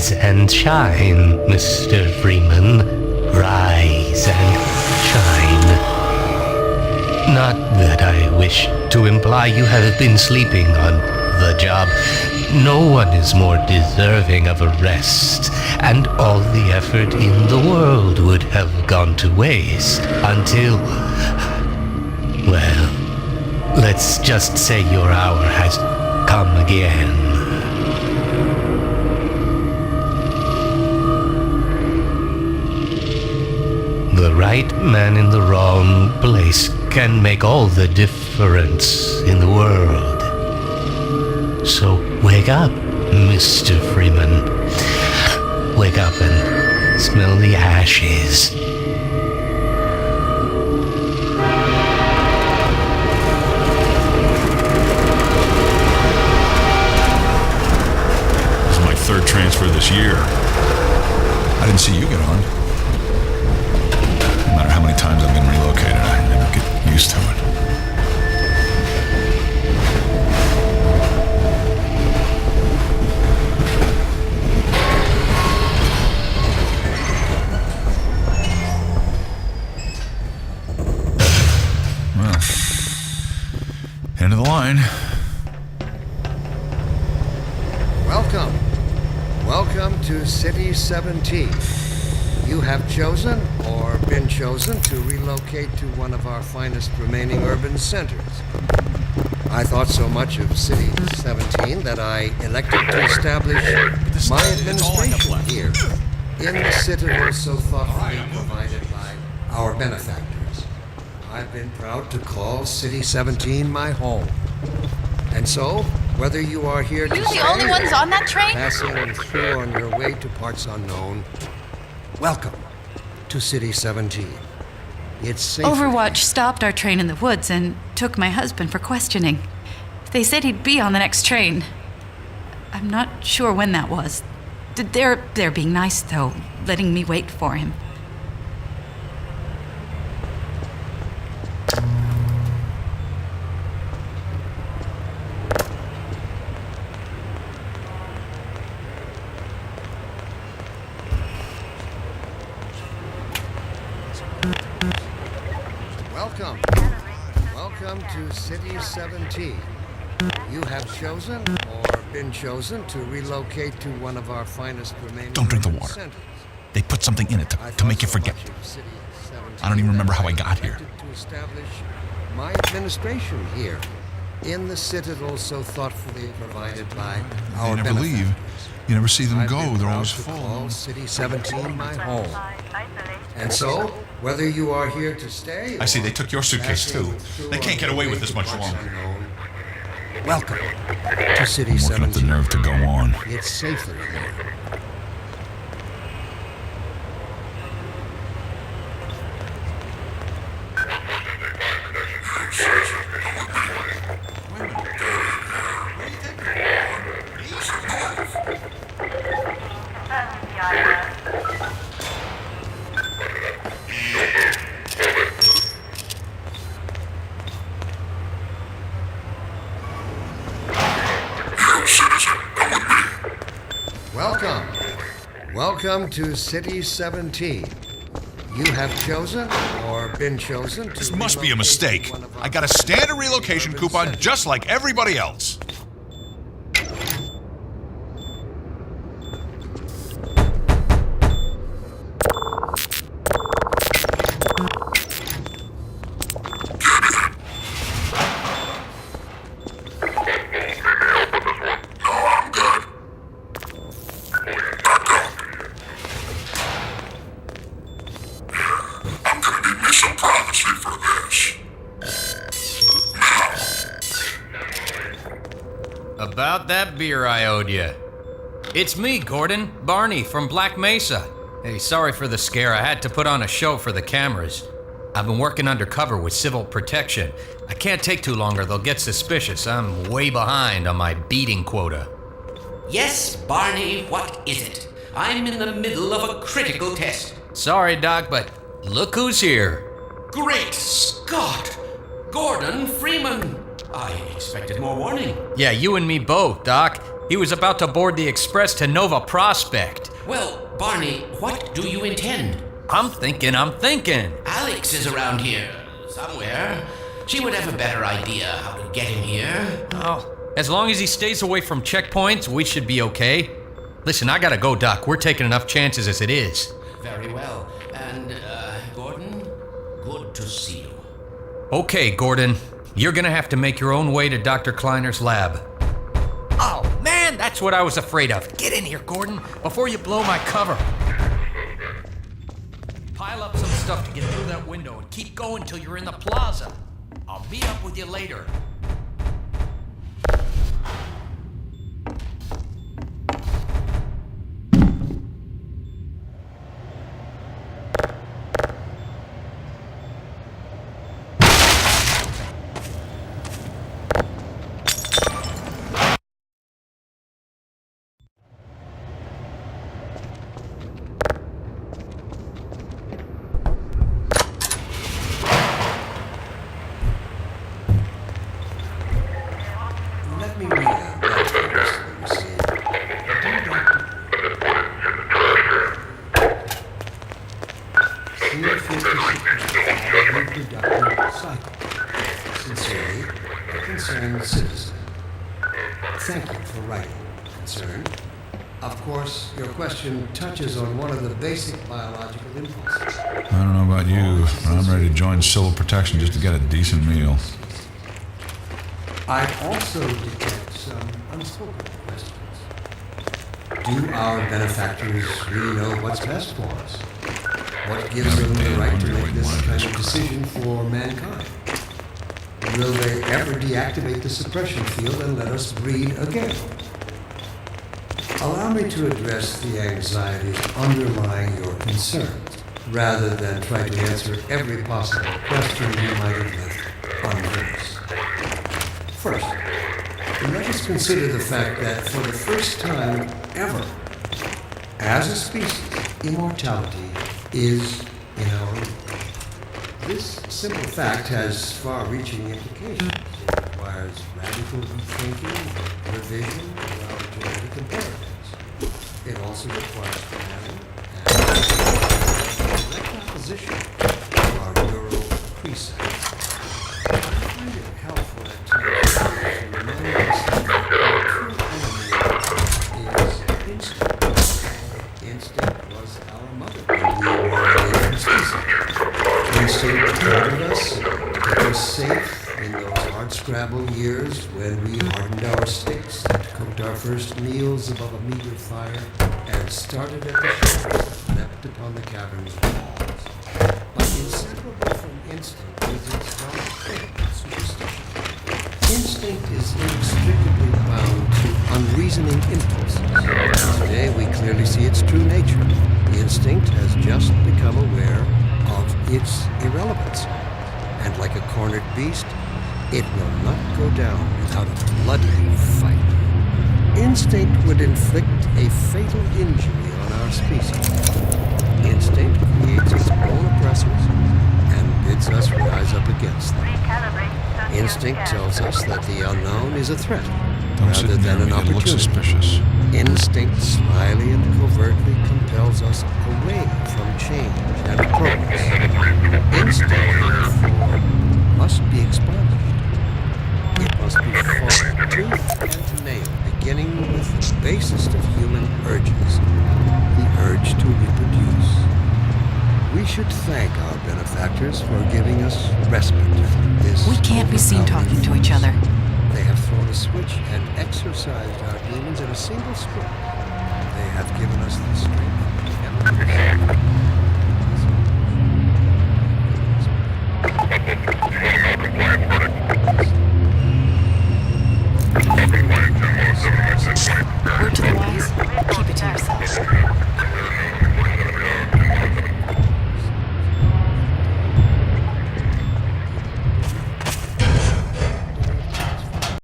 Rise and shine, Mr. Freeman. Rise and shine. Not that I wish to imply you have been sleeping on the job. No one is more deserving of a rest, and all the effort in the world would have gone to waste until... well, let's just say your hour has come again. The right man in the wrong place can make all the difference in the world. So wake up, Mr. Freeman. Wake up and smell the ashes. This is my third transfer this year. I didn't see you get on. No matter how many times I've been relocated, I never get used to it. Well, end of the line. Welcome to City 17. You have chosen or been chosen to relocate to one of our finest remaining urban centers. I thought so much of City 17 that I elected to establish my administration here in the citadel so thoughtfully provided by our benefactors. I've been proud to call City 17 my home. And so, whether you are here to Are you the only ones on that train? passing through on your way to parts unknown, welcome to City 17. It's safe. Overwatch stopped our train in the woods and took my husband for questioning. They said he'd be on the next train. I'm not sure when that was. They're being nice, though, letting me wait for him. Welcome to City 17. You have chosen or been chosen to relocate to one of our finest remaining Don't drink the urban water. centers. They put something in it I to thought make you so forget. much of City 17 I don't even remember how I that got here. elected to establish my administration here in the citadel so thoughtfully provided by our You never benefactors. leave. You never see them I've go. been They're proud always to full. call City 17 my home. And so, whether you are here to stay, I see or they took your suitcase, passing too. through They can't on get your away way with this to much parts longer. unknown, welcome to City I'm working up the 17. nerve to go on. It's safer here. Welcome to City 17. You have chosen or been chosen to This must be a relocate mistake. to one of our I got a standard relocation urban coupon centers. just like everybody else. About that beer I owed you. It's me, Gordon, Barney from Black Mesa. Hey, sorry for the scare. I had to put on a show for the cameras. I've been working undercover with civil protection. I can't take too long or they'll get suspicious. I'm way behind on my beating quota. Yes, Barney, what is it? I'm in the middle of a critical test. Sorry, Doc, but look who's here. Great Scott! Gordon Freeman! I expected more warning. Yeah, you and me both, Doc. He was about to board the express to Nova Prospect. Well, Barney, what do you intend? I'm thinking. Alex is around here, somewhere. She would have a better idea how to get him here. Oh, as long as he stays away from checkpoints, we should be okay. Listen, I gotta go, Doc. We're taking enough chances as it is. Very well. And, Gordon, good to see you. Okay, Gordon. You're gonna have to make your own way to Dr. Kleiner's lab. Oh, man, that's what I was afraid of. Get in here, Gordon, before you blow my cover. Pile up some stuff to get through that window and keep going till you're in the plaza. I'll meet up with you later. Let me read out that notice we received. Dear 56 reproductive cycle. Sincerely, a concerned citizen. Thank you for writing, concerned. Of course, your question touches on one of the basic biological impulses. I don't know about you, but I'm ready to join civil protection just to get a decent meal. I also detect some unspoken questions. Do our benefactors really know what's best for us? What gives them the right to make this kind of decision for mankind? Will they ever deactivate the suppression field and let us breed again? Allow me to address the anxieties underlying your concerns, rather than try to answer every possible question you might have left unaddressed. First, let us consider the fact that for the first time ever, as a species, immortality is in our reach. This simple fact has far-reaching implications. It requires radical rethinking, revision of our genetic imperatives. It also requires planning and direct opposition to our neural precepts. I find it helpful at times to remind us that our true enemy is instinct. Instinct was our mother when we were an alien species. Instinct guided us, kept us safe in those hard-scrabble years when we hardened our sticks and cooked our first meals above a meager fire and started at the shadows that leapt upon the cavern's walls. But inseparable from instinct is its dark thing, superstition. Instinct is inextricably bound to unreasoning impulses. Today we clearly see its true nature. Instinct has just become aware of its irrelevance. And like a cornered beast, it will not go down without a bloody fight. Instinct would inflict a fatal injury on our species. Instinct creates its own oppressors and bids us rise up against them. Instinct tells us that the unknown is a threat rather than an opportunity. Look suspicious. Instinct slyly and covertly compels us away from change and progress. Instinct, therefore, must be expunged. It must be fought tooth and nail, beginning with the basest of human urges, the urge to reproduce. We should thank our benefactors for giving us respite from this. We can't be seen talking to each other. They have thrown a switch and exorcised our demons in a single stroke. They have given us the strength.